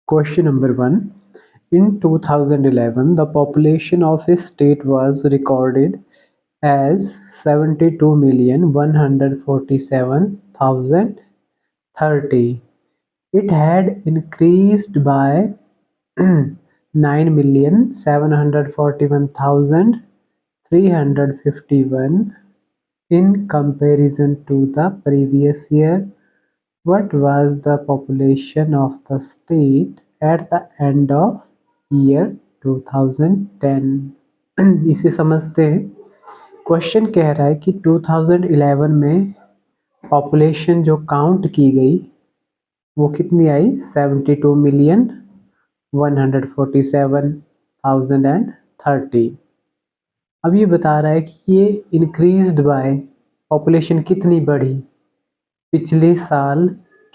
Question number 1. In 2011, the population of a state was recorded as 72,147,030. It had increased by 9,741,351 in comparison to the previous year. What was the population of the state at the end of year 2010? इसे समझते हैं। Question कह रहा है कि 2011 में population जो count की गई वो कितनी आई 72,147,030। अब ये बता रहा है कि ये इंक्रीज्ड बाय पॉपुलेशन कितनी बढ़ी पिछले साल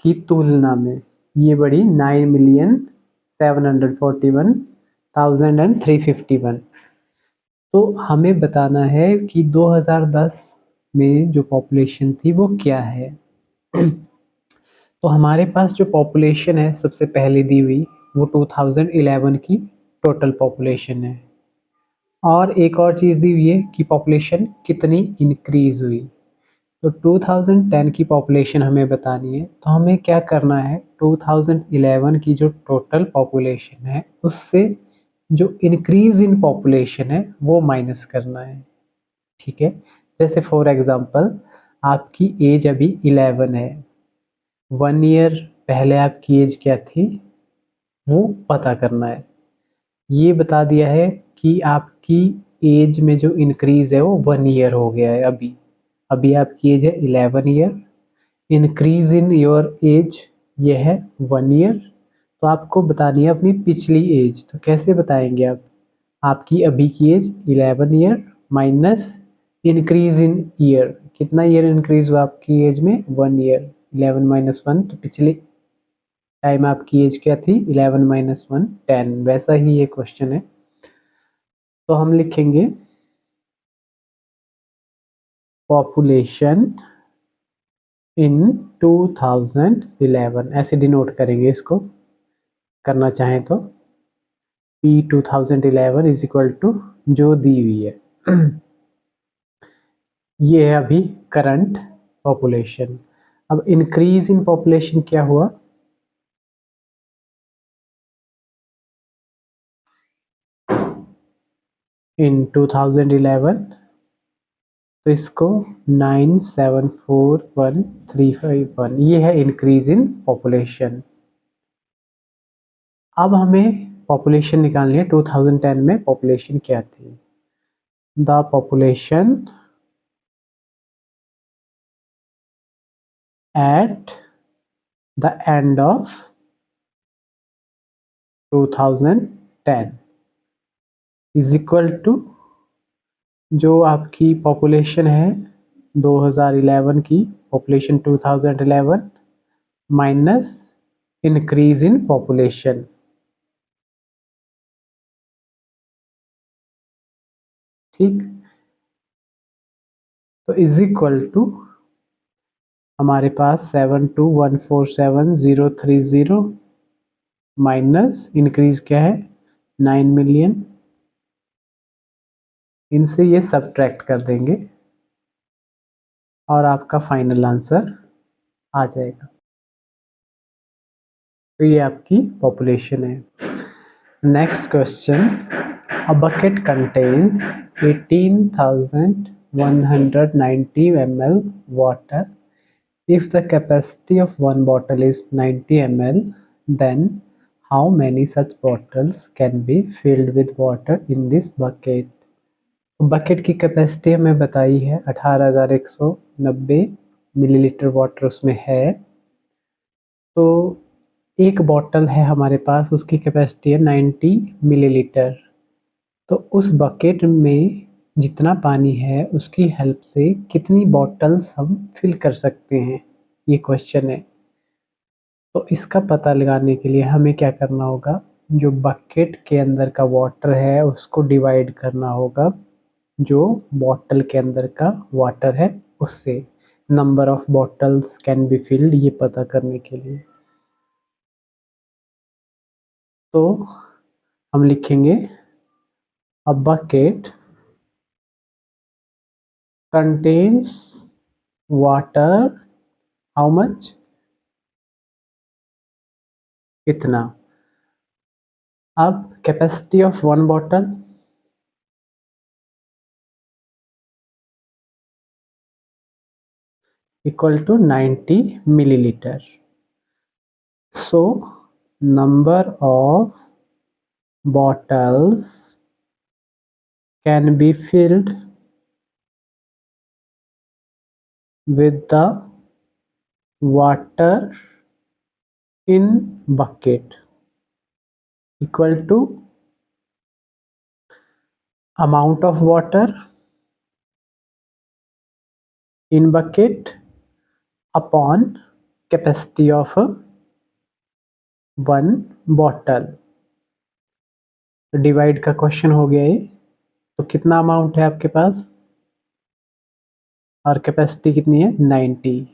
की तुलना में। ये बढ़ी 9,741,351। तो हमें बताना है कि 2010 में जो पॉपुलेशन थी वो क्या है। तो हमारे पास जो पॉपुलेशन है सबसे पहले दी हुई वो 2011 की टोटल पॉपुलेशन है, और एक और चीज़ दी हुई है कि पॉपुलेशन कितनी इंक्रीज हुई। तो 2010 की पॉपुलेशन हमें बतानी है, तो हमें क्या करना है 2011 की जो टोटल पॉपुलेशन है उससे जो इंक्रीज इन पॉपुलेशन है वो माइनस करना है। ठीक है, जैसे फॉर एग्जांपल आपकी एज अभी 11 है, 1 ईयर पहले आपकी एज क्या थी वो पता करना है। ये बता दिया है कि आपकी एज में जो इंक्रीज है वो 1 ईयर हो गया है। अभी आपकी एज है 11 year, increase in your age ये है 1 ईयर। तो आपको बतानी है अपनी पिछली एज। तो कैसे बताएंगे आप? आपकी अभी की age 11 year minus increase in year. कितना ईयर इंक्रीज हुआ आपकी एज में? 1 ईयर। 11 माइनस 1, तो पिछली टाइम आपकी एज क्या थी? 11 माइनस 1 10। वैसा ही ये क्वेश्चन है। तो हम लिखेंगे पॉपुलेशन इन 2011, ऐसे डिनोट करेंगे इसको करना चाहें तो। P 2011 इज इक्वल टू जो दी हुई है ये है अभी करंट पॉपुलेशन। अब इंक्रीज इन पॉपुलेशन क्या हुआ? इन 2011 तो इसको 9,741,351, ये है इंक्रीज इन पॉपुलेशन। अब हमें पॉपुलेशन निकालनी है 2010 में पॉपुलेशन क्या थी। The population at the end of 2010 is equal to जो आपकी पॉपुलेशन है 2011 की population 2011 minus increase in population. ठीक, तो इज इक्वल टू हमारे पास 72,147,030 माइनस इंक्रीज क्या है 9 मिलियन। इनसे ये सब्ट्रैक्ट कर देंगे और आपका फाइनल आंसर आ जाएगा। तो ये आपकी पॉपुलेशन है। Next question, a bucket contains 18,190 ml water. If the capacity of one bottle is 90 ml, then how many such bottles can be filled with water in this bucket? Bucket की capacity हमें बताई है 18,190 millilitre water उसमें है। तो एक bottle है हमारे पास, उसकी कैपेसिटी है 90 मिलीलीटर। तो उस बकेट में जितना पानी है उसकी हेल्प से कितनी बॉटल्स हम फिल कर सकते हैं, ये क्वेश्चन है। तो इसका पता लगाने के लिए हमें क्या करना होगा, जो बकेट के अंदर का वाटर है उसको डिवाइड करना होगा जो बॉटल के अंदर का वाटर है उससे। Number of bottles can be filled ये पता करने के लिए। तो हम लिखेंगे a bucket contains water how much, इतना। अब capacity of one bottle, equal to 90 milliliter. So number of bottles can be filled with the water in bucket equal to amount of water in bucket upon capacity of one bottle. Divide का question हो गया ये। तो कितना amount है आपके पास और capacity कितनी है 90।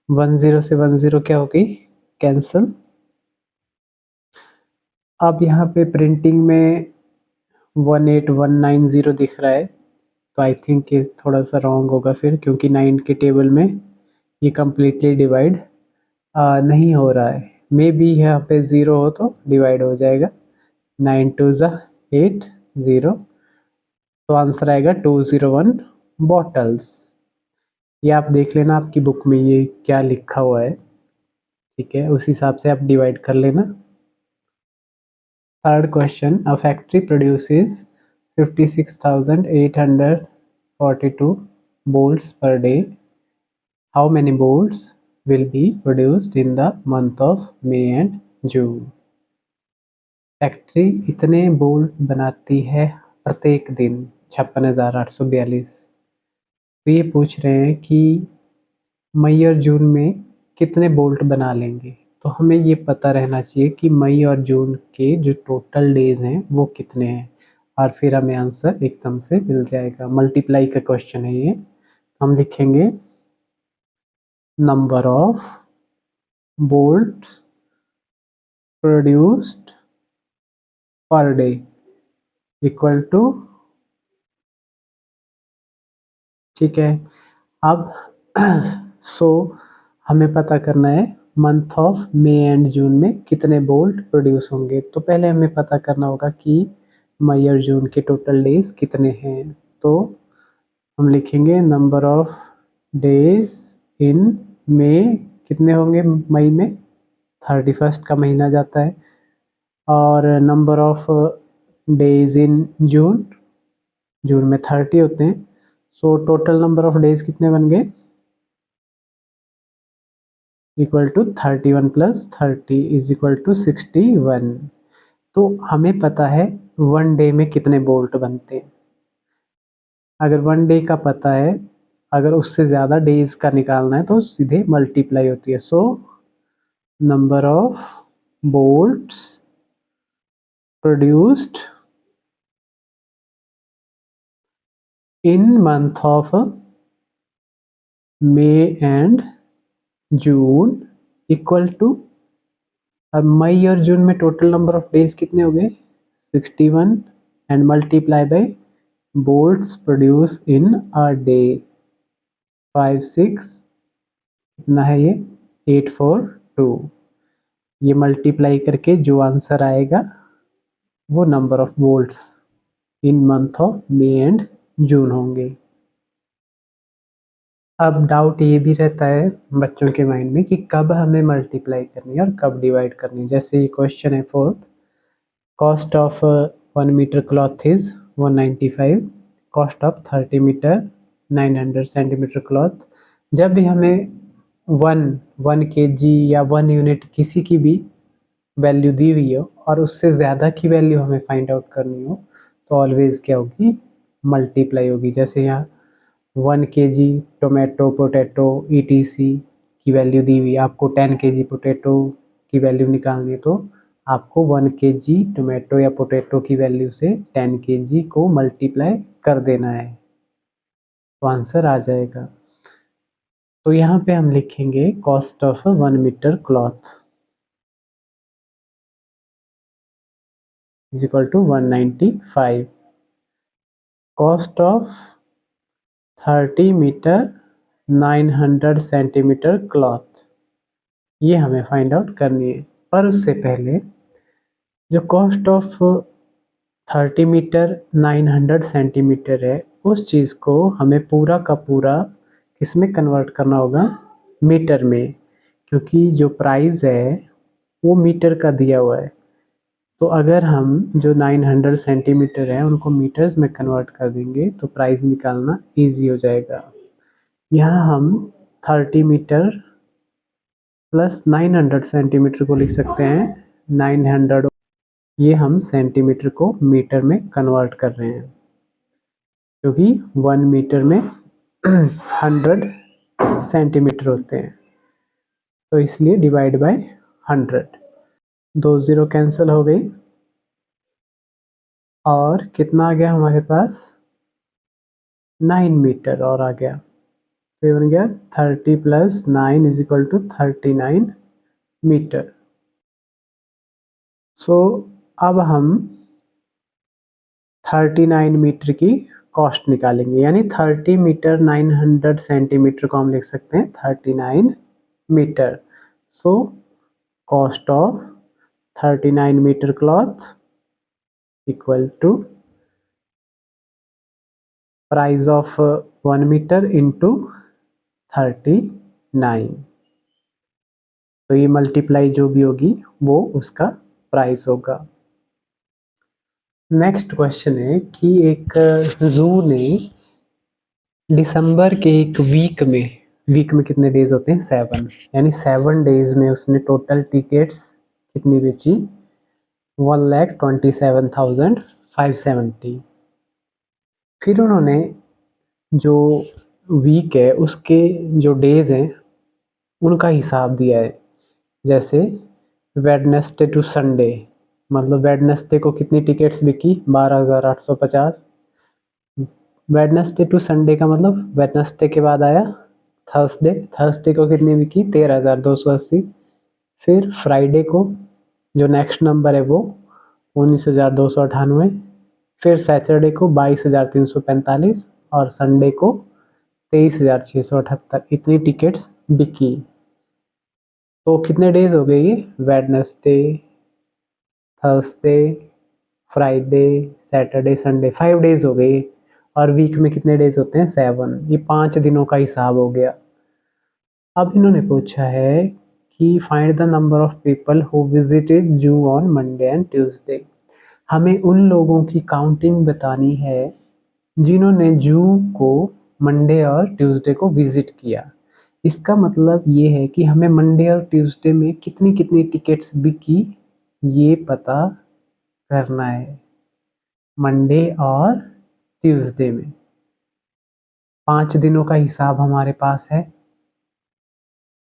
10 से 10 क्या हो गई कैंसिल। अब यहाँ पे प्रिंटिंग में 18190 दिख रहा है, तो आई थिंक ये थोड़ा सा रॉन्ग होगा फिर, क्योंकि 9 के टेबल में ये कम्प्लीटली डिवाइड नहीं हो रहा है। मे बी यहाँ पे 0 हो तो डिवाइड हो जाएगा। 9 2 ज़ा 8 0, तो आंसर आएगा 201 बॉटल्स। ये आप देख लेना आपकी बुक में ये क्या लिखा हुआ है, ठीक है, उस हिसाब से आप डिवाइड कर लेना। Third question, a factory produces 56,842 bolts per day. How many bolts will be produced in the month of May and June? Factory इतने बोल्ट बनाती है प्रत्येक दिन 56,842। तो ये पूछ रहे हैं कि मई और जून में कितने बोल्ट बना लेंगे। तो हमें ये पता रहना चाहिए कि मई और जून के जो टोटल डेज हैं वो कितने हैं, और फिर हमें आंसर एकदम से मिल जाएगा। मल्टीप्लाई का क्वेश्चन है ये। हम लिखेंगे number of bolts produced per day equal to, ठीक है। अब सो हमें पता करना है month of May and June में कितने बोल्ट प्रोड्यूस होंगे। तो पहले हमें पता करना होगा कि मई और जून के टोटल डेज कितने हैं। तो हम लिखेंगे नंबर ऑफ डेज इन मई, कितने होंगे मई में 31 का महीना जाता है, और number of days in June, जून में 30 होते हैं। So total number of days कितने बन गए equal to 31 plus 30 is equal to 61। तो हमें पता है वन डे में कितने बोल्ट बनते हैं। अगर वन डे का पता है, अगर उससे ज़्यादा डेज का निकालना है तो सीधे मल्टीप्लाई होती है। So number of bolts produced in month of May and June equal to, अब मई और जून में टोटल नंबर ऑफ डेज कितने हो गए 61 and multiply by bolts produce in a day 56, कितना है ये 842। ये मल्टीप्लाई करके जो आंसर आएगा वो number of bolts in month of May and June होंगे। अब डाउट ये भी रहता है बच्चों के माइंड में कि कब हमें मल्टीप्लाई करनी है और कब डिवाइड करनी है। जैसे ये क्वेश्चन है fourth, cost of 1 metre cloth is 195, cost of 30 metre 900 centimetre cloth. जब भी हमें 1 kg या 1 यूनिट किसी की भी वैल्यू दी हुई हो और उससे ज़्यादा की वैल्यू हमें फाइंड आउट करनी हो, तो ऑलवेज क्या होगी मल्टीप्लाई होगी। जैसे यहाँ 1 kg टोमेटो पोटैटो ETC की वैल्यू दी हुई है, आपको 10 kg पोटैटो की वैल्यू निकालनी है, तो आपको 1 kg टोमेटो या पोटैटो की वैल्यू से 10 kg को मल्टीप्लाई कर देना है, तो आंसर आ जाएगा। तो यहाँ पे हम लिखेंगे cost of 1 metre cloth. Is equal to 195। Cost of 30 metre 900 centimetre cloth, ये हमें फाइंड आउट करनी है। पर उससे पहले जो कॉस्ट ऑफ 30 मीटर 900 सेंटीमीटर है, उस चीज़ को हमें पूरा का पूरा किस में कन्वर्ट करना होगा, मीटर में, क्योंकि जो प्राइस है वो मीटर का दिया हुआ है। तो अगर हम जो 900 सेंटीमीटर है उनको मीटर्स में कन्वर्ट कर देंगे तो प्राइस निकालना इजी हो जाएगा। यहाँ हम 30 मीटर प्लस 900 सेंटीमीटर को लिख सकते हैं 900, ये हम सेंटीमीटर को मीटर में कन्वर्ट कर रहे हैं क्योंकि 1 मीटर में 100 सेंटीमीटर होते हैं, तो इसलिए डिवाइड बाय 100। 2 0 कैंसिल हो गई और कितना आ गया हमारे पास, 9 मीटर और आ गया, तो ये बन गया 30 plus 9 is equal to 39 metre. So अब हम 39 मीटर की कॉस्ट निकालेंगे, यानी 30 मीटर 900 सेंटीमीटर को हम लिख सकते हैं 39 metre. So cost of 39 metre cloth equal to price of 1 metre into 39, तो ये मल्टीप्लाई जो भी होगी वो उसका प्राइस होगा। नेक्स्ट क्वेश्चन है कि एक जू ने दिसंबर के एक वीक में कितने डेज होते हैं, 7, यानी 7 डेज में उसने टोटल टिकट्स कितनी बेची, 1,27,570। फिर उन्होंने जो वीक है उसके जो डेज हैं उनका हिसाब दिया है। जैसे वेडनेसडे टू संडे, मतलब वेडनेसडे को कितनी टिकट्स बिकी, 12,850। वेडनेसडे टू संडे का मतलब वेडनेसडे के बाद आया थर्सडे, थर्सडे को कितनी बिकी, 13,280। फिर फ्राइडे को जो नेक्स्ट नंबर है वो 19,298। फिर सैटरडे को 22,345 और संडे को 23,678। इतनी टिकट्स बिकी। तो कितने डेज हो गए ये, Wednesday, Thursday, Friday, Saturday, Sunday, 5 days हो गए। और वीक में कितने डेज होते हैं, 7, ये 5 दिनों का हिसाब हो गया। अब इन्होंने पूछा है कि find the number of people who visited जू ऑन मंडे एंड ट्यूसडे। हमें उन लोगों की काउंटिंग बतानी है जिन्होंने जू को मंडे और ट्यूसडे को विजिट किया। इसका मतलब ये है कि हमें मंडे और ट्यूसडे में कितनी कितनी टिकट्स बिकी ये पता करना है। मंडे और ट्यूसडे में 5 दिनों का हिसाब हमारे पास है,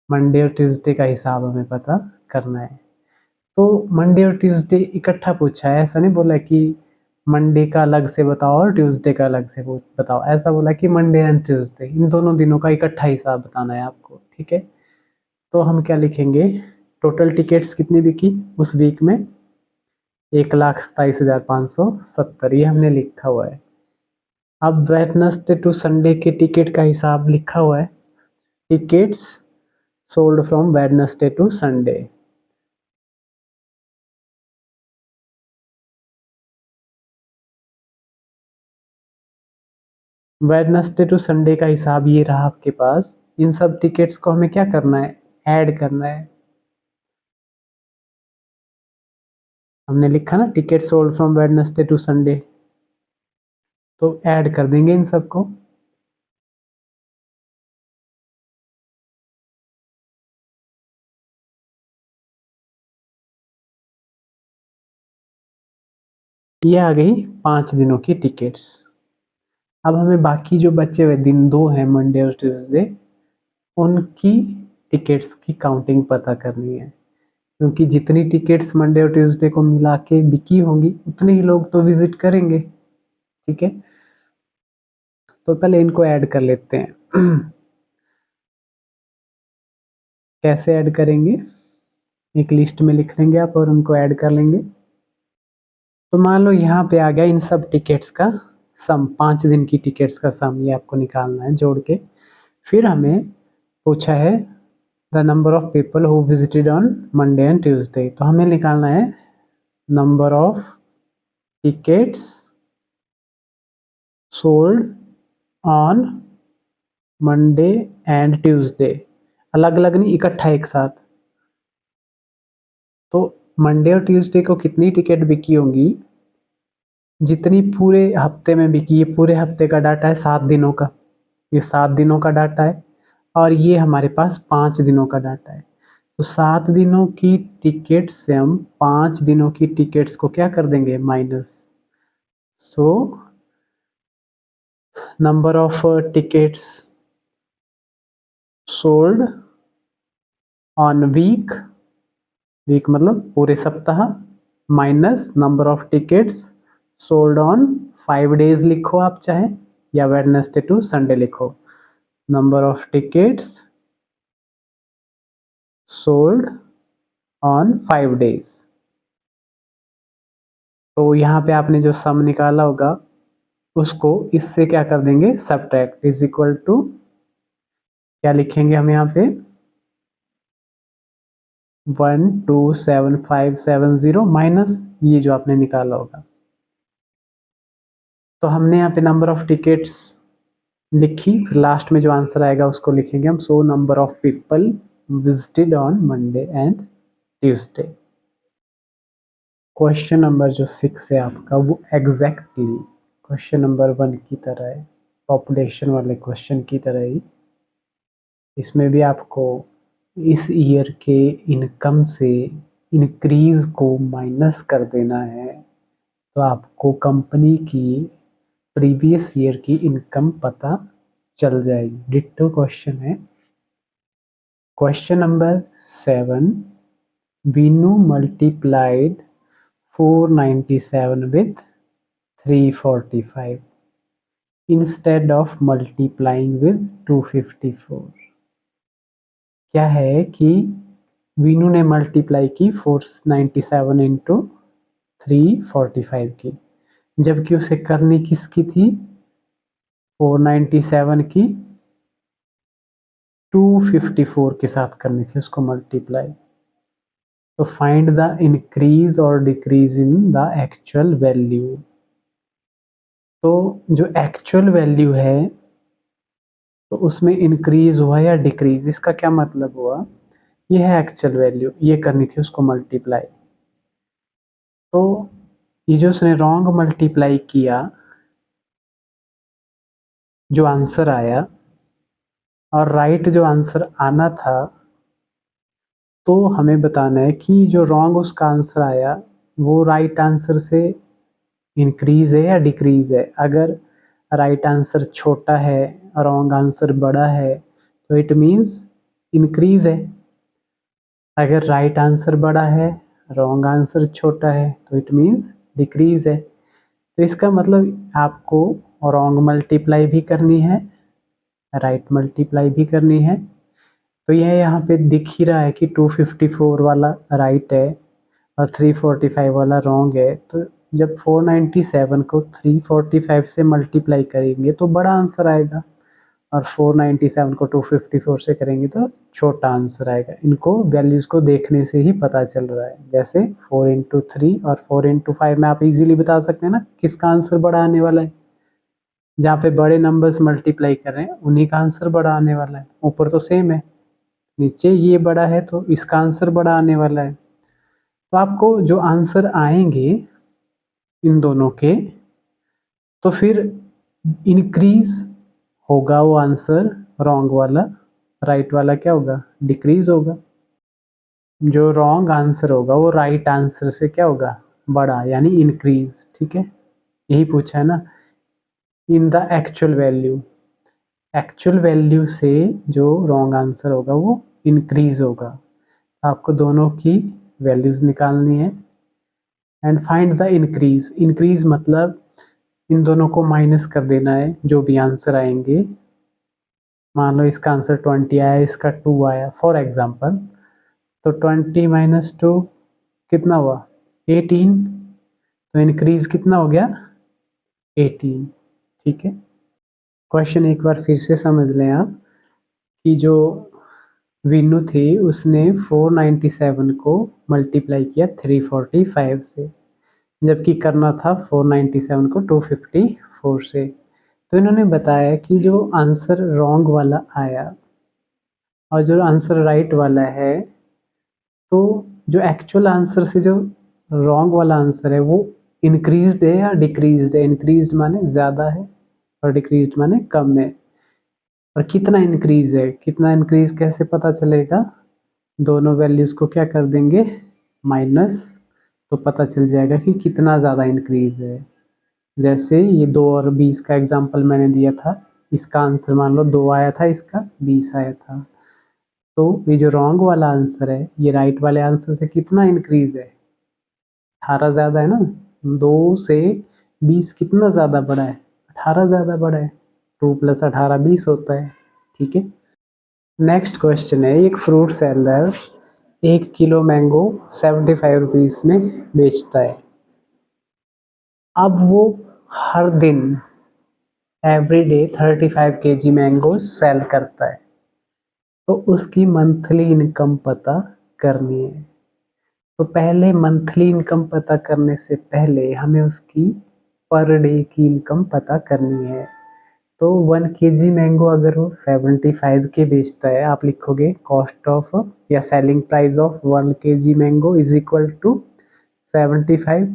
मंडे और ट्यूसडे का हिसाब हमें पता करना है। तो मंडे और ट्यूसडे इकट्ठा पूछा है, ऐसा नहीं बोला कि मंडे का अलग से बताओ और ट्यूसडे का अलग से बताओ, ऐसा बोला कि मंडे एंड ट्यूसडे इन दोनों दिनों का इकट्ठा हिसाब बताना है आपको, ठीक है। तो हम क्या लिखेंगे, टोटल टिकट्स कितनी बिकी उस वीक में, 1,27,570, ये हमने लिखा हुआ है। अब वेडनेसडे टू संडे के टिकट का हिसाब लिखा हुआ है, tickets sold from Wednesday to Sunday. Wednesday to Sunday का हिसाब ये रहा आपके पास। इन सब टिकट्स को हमें क्या करना है, ऐड करना है। हमने लिखा ना ticket sold from Wednesday to Sunday, तो ऐड कर देंगे इन सबको। ये आ गई 5 दिनों की टिकट्स। अब हमें बाकी जो बचे हुए दिन 2 हैं, मंडे और ट्यूसडे, उनकी टिकट्स की काउंटिंग पता करनी है, क्योंकि जितनी टिकट्स मंडे और ट्यूसडे को मिला के बिकी होंगी उतने ही लोग तो विजिट करेंगे, ठीक है। तो पहले इनको ऐड कर लेते हैं। कैसे ऐड करेंगे, एक लिस्ट में लिख लेंगे आप और उनको ऐड कर लेंगे। तो मान लो यहाँ पे आ गया इन सब टिकट्स का सम, 5 दिन की टिकट्स का सम, ये आपको निकालना है जोड़ के। फिर हमें पूछा है the number of people who visited on Monday and Tuesday, तो हमें निकालना है number of tickets sold on Monday and Tuesday, अलग अलग नहीं, इकट्ठा एक साथ। तो मंडे और ट्यूसडे को कितनी टिकट बिकी होंगी, जितनी पूरे हफ्ते में बिकी। ये पूरे हफ्ते का डाटा है, 7 दिनों का, ये 7 दिनों का डाटा है, और ये हमारे पास 5 दिनों का डाटा है। तो 7 दिनों की टिकट से हम 5 दिनों की टिकट्स को क्या कर देंगे, minus. So number of tickets sold on week, week मतलब पूरे सप्ताह, minus number of tickets sold on 5 days लिखो आप चाहे, या वेडनेसडे टू संडे लिखो। Number of tickets sold on 5 days. तो यहाँ पे आपने जो सम निकाला होगा उसको इससे क्या कर देंगे, सब्ट्रैक्ट, इज इक्वल टू क्या लिखेंगे हम यहाँ पे, 127570 माइनस ये जो आपने निकाला होगा। तो हमने यहाँ पे नंबर ऑफ टिकट्स लिखी, फिर लास्ट में जो आंसर आएगा उसको लिखेंगे हम। सो number of people visited on Monday and Tuesday. Question number जो 6 है आपका, वो एग्जैक्टली क्वेश्चन नंबर 1 की तरह है, पॉपुलेशन वाले क्वेश्चन की तरह ही। इसमें भी आपको इस ईयर के इनकम से इंक्रीज को माइनस कर देना है, तो आपको कंपनी की प्रीवियस ईयर की इनकम पता चल जाएगी। डिट्टो क्वेश्चन है। Question number 7, Veenu multiplied 497 with 345 instead of multiplying with 254। क्या है कि वीनू ने मल्टीप्लाई की 497 इंटू 345 की, जबकि उसे करनी किसकी थी, 497 की 254 के साथ करनी थी उसको मल्टीप्लाई। तो फाइंड द इंक्रीज और decrease in the actual value. तो जो एक्चुअल वैल्यू है तो उसमें इंक्रीज हुआ या डिक्रीज, इसका क्या मतलब हुआ, ये है एक्चुअल वैल्यू, ये करनी थी उसको मल्टीप्लाई। तो ये जो उसने रॉन्ग मल्टीप्लाई किया, जो आंसर आया, और राइट जो आंसर आना था, तो हमें बताना है कि जो रॉन्ग उसका आंसर आया वो राइट आंसर से इंक्रीज है या डिक्रीज है। अगर राइट आंसर छोटा है, रॉन्ग आंसर बड़ा है, तो इट मीन्स इंक्रीज है। अगर राइट आंसर बड़ा है, रॉन्ग आंसर छोटा है, तो इट मीन्स डिक्रीज है। तो इसका मतलब आपको रॉन्ग मल्टीप्लाई भी करनी है, राइट मल्टीप्लाई भी करनी है। तो यह यहाँ पे दिख ही रहा है कि 254 वाला राइट है और 345 वाला रॉन्ग है। तो जब 497 को 345 से मल्टीप्लाई करेंगे तो बड़ा आंसर आएगा, और 497 को 254 से करेंगे तो छोटा आंसर आएगा। इनको वैल्यूज़ को देखने से ही पता चल रहा है। जैसे 4 इंटू 3 और 4 इंटू 5 में आप इजीली बता सकते हैं ना किसका आंसर बड़ा आने वाला है। जहाँ पे बड़े नंबर्स मल्टीप्लाई कर रहे हैं उन्हीं का आंसर बड़ा आने वाला है। ऊपर तो सेम है, नीचे ये बड़ा है तो इसका आंसर बड़ा आने वाला है। तो आपको जो आंसर आएंगे इन दोनों के, तो फिर इंक्रीज होगा वो आंसर रॉन्ग वाला, राइट वाला क्या होगा, डिक्रीज होगा। जो रॉन्ग आंसर होगा वो राइट आंसर से क्या होगा, बड़ा, यानी इंक्रीज। ठीक है, यही पूछा है ना। In the actual value, actual value से जो रॉन्ग आंसर होगा वो इंक्रीज होगा। आपको दोनों की वैल्यूज निकालनी है and find the increase. Increase मतलब इन दोनों को माइनस कर देना है जो भी आंसर आएंगे। मान लो इसका आंसर 20 आया, इसका 2 आया फॉर एग्जांपल, तो 20 माइनस 2 कितना हुआ, 18। तो इंक्रीज कितना हो गया 18। ठीक है, क्वेश्चन एक बार फिर से समझ लें आप कि जो वीनू थी उसने 497 को मल्टीप्लाई किया 345 से, जबकि करना था 497 को 254 से। तो इन्होंने बताया कि जो आंसर रॉन्ग वाला आया और जो आंसर राइट वाला है, तो जो एक्चुअल आंसर से जो रॉन्ग वाला आंसर है वो इंक्रीज्ड है या डिक्रीज्ड है। इंक्रीज्ड माने ज़्यादा है और डिक्रीज्ड माने कम है। और कितना इंक्रीज है, कितना इंक्रीज कैसे पता चलेगा, दोनों वैल्यूज़ को क्या कर देंगे माइनस, तो पता चल जाएगा कि कितना ज़्यादा इंक्रीज है। जैसे ये 2 और 20 का एग्जांपल मैंने दिया था, इसका आंसर मान लो 2 आया था, इसका 20 आया था। तो ये जो रॉन्ग वाला आंसर है ये राइट वाले आंसर से कितना इंक्रीज है, 18 ज़्यादा है ना। 2 से 20 कितना ज़्यादा बड़ा है, 18 ज़्यादा बड़ा है। 2 + 18 20 होता है। ठीक है, नेक्स्ट क्वेश्चन है, एक fruit seller 1 kilo mango 75 rupees में बेचता है। अब वो हर दिन every day 35 KG mango sell करता है, तो उसकी मंथली इनकम पता करनी है। तो पहले मंथली इनकम पता करने से पहले हमें उसकी पर डे की इनकम पता करनी है। तो 1 केजी मैंगो अगर वो 75 के बेचता है, आप लिखोगे कॉस्ट ऑफ या selling price of 1 KG mango is equal to 75।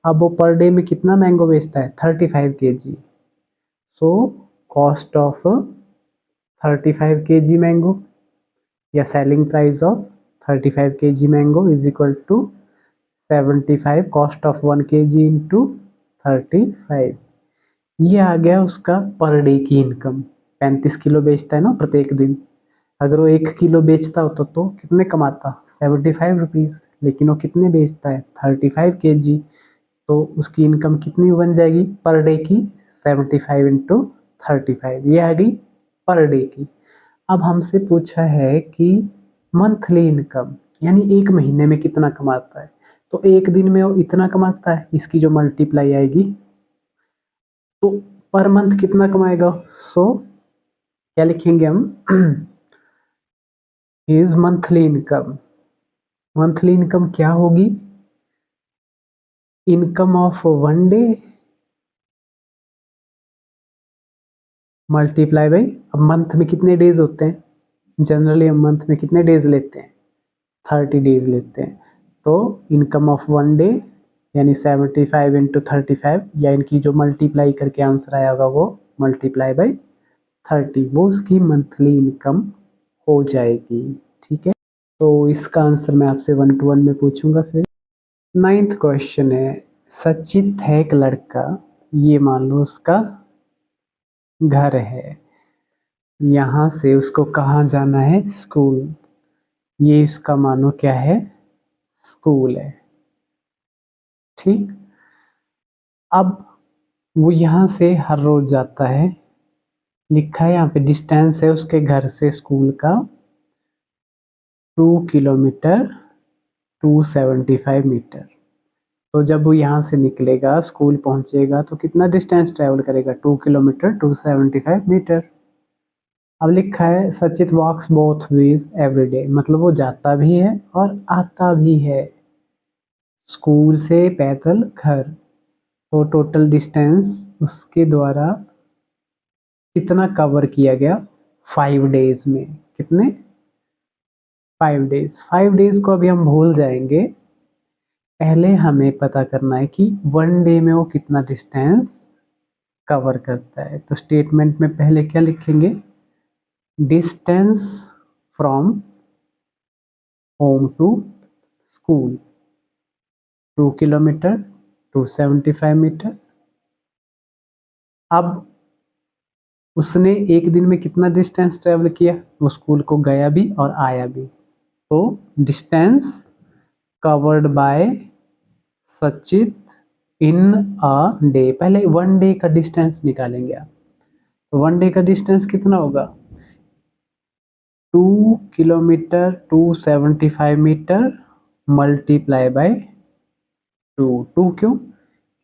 अब वो पर डे में कितना मैंगो बेचता है 35 KG, so cost of 35 KG mango या selling price of 35 KG mango is equal to 75 cost of 1 KG into 35। ये आ गया उसका पर डे की इनकम। 35 किलो बेचता है ना प्रत्येक दिन, अगर वो 1 किलो बेचता होता तो कितने कमाता 75 रुपीज़, लेकिन वो कितने बेचता है 35 केजी, तो उसकी इनकम कितनी बन जाएगी पर डे की 75 इंटू 35, ये आ गई पर डे की। अब हमसे पूछा है कि मंथली इनकम यानी एक महीने में कितना कमाता है, तो एक दिन में वो इतना कमाता है, इसकी जो मल्टीप्लाई आएगी तो पर मंथ कितना कमाएगा। सो क्या लिखेंगे हम is monthly income. Monthly income क्या होगी, income of 1 day multiply by, अब मंथ में कितने डेज होते हैं, जनरली हम मंथ में कितने डेज लेते हैं 30 डेज लेते हैं। तो इनकम ऑफ 1 डे यानी 75 इंटू 35, या इनकी जो मल्टीप्लाई करके आंसर आया होगा वो मल्टीप्लाई बाई 30, वो उसकी मंथली इनकम हो जाएगी। ठीक है, तो इसका आंसर मैं आपसे 1 to 1 में पूछूंगा। फिर 9th क्वेश्चन है, सचित है एक लड़का, ये मान लो उसका घर है, यहाँ से उसको कहाँ जाना है स्कूल, ये इसका मानो क्या है स्कूल है। ठीक, अब वो यहाँ से हर रोज जाता है, लिखा है यहाँ पे डिस्टेंस है उसके घर से स्कूल का 2 किलोमीटर 275 मीटर। तो जब वो यहाँ से निकलेगा स्कूल पहुँचेगा तो कितना डिस्टेंस ट्रेवल करेगा 2 किलोमीटर 275 मीटर। अब लिखा है सचित वॉक्स बोथ वेज एवरी डे, मतलब वो जाता भी है और आता भी है स्कूल से पैदल घर। तो टोटल डिस्टेंस उसके द्वारा कितना कवर किया गया 5 डेज में, कितने 5 डेज। 5 डेज को अभी हम भूल जाएंगे, पहले हमें पता करना है कि 1 डे में वो कितना डिस्टेंस कवर करता है। तो स्टेटमेंट में पहले क्या लिखेंगे, distance from home to school 2 kilometre 275 metre. अब उसने एक दिन में कितना डिस्टेंस ट्रेवल किया, वो स्कूल को गया भी और आया भी। तो distance covered by Sachit in a day, पहले 1 डे का डिस्टेंस निकालेंगे आप। तो 1 डे का डिस्टेंस कितना होगा 2 किलोमीटर 275 मीटर मल्टीप्लाई बाय 2। 2 क्यों,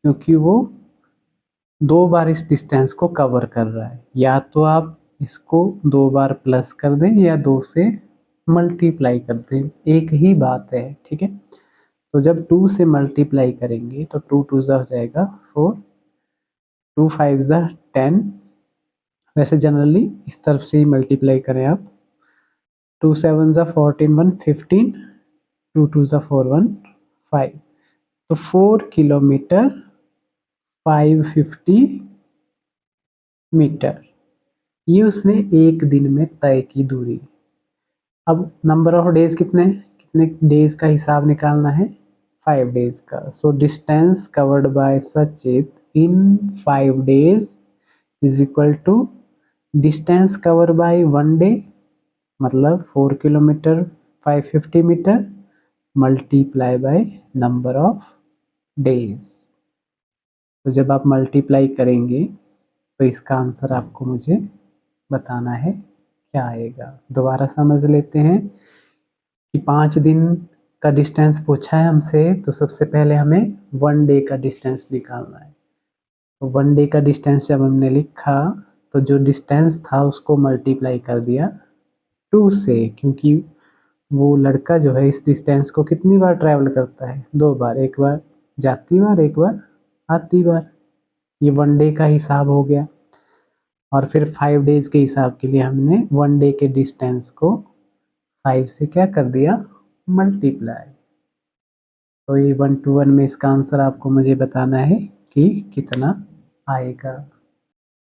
क्योंकि वो 2 बार इस डिस्टेंस को कवर कर रहा है। या तो आप इसको 2 बार प्लस कर दें या 2 से मल्टीप्लाई कर दें, एक ही बात है, ठीक है। तो जब 2 से मल्टीप्लाई करेंगे तो 2 2 हो जाएगा 4, 2 5 10। वैसे जनरली इस तरफ से ही मल्टीप्लाई करें आप। 2 7 14 1 15, 2 2 4 1 5। तो 4 किलोमीटर 550 मीटर, ये उसने एक दिन में तय की दूरी। अब नंबर ऑफ डेज कितने डेज का हिसाब निकालना है, 5 डेज का। So distance covered by Sachit in 5 days is equal to distance cover by 1 day, मतलब 4 kilometre 550 metre, multiply by number of days. तो जब आप मल्टीप्लाई करेंगे तो इसका आंसर आपको मुझे बताना है क्या आएगा। दोबारा समझ लेते हैं कि 5 दिन का डिस्टेंस पूछा है हमसे, तो सबसे पहले हमें 1 डे का डिस्टेंस निकालना है। तो 1 डे का डिस्टेंस जब हमने लिखा तो जो डिस्टेंस था उसको मल्टीप्लाई कर दिया 2 से, क्योंकि वो लड़का जो है इस डिस्टेंस को कितनी बार ट्रैवल करता है, 2 बार, एक बार जाती बार, एक बार आती बार। ये 1 डे का हिसाब हो गया। और फिर 5 डेज के हिसाब के लिए हमने 1 डे के डिस्टेंस को 5 से क्या कर दिया, मल्टीप्लाई। तो ये 1 to 1 में इसका आंसर आपको मुझे बताना है कि कितना आएगा।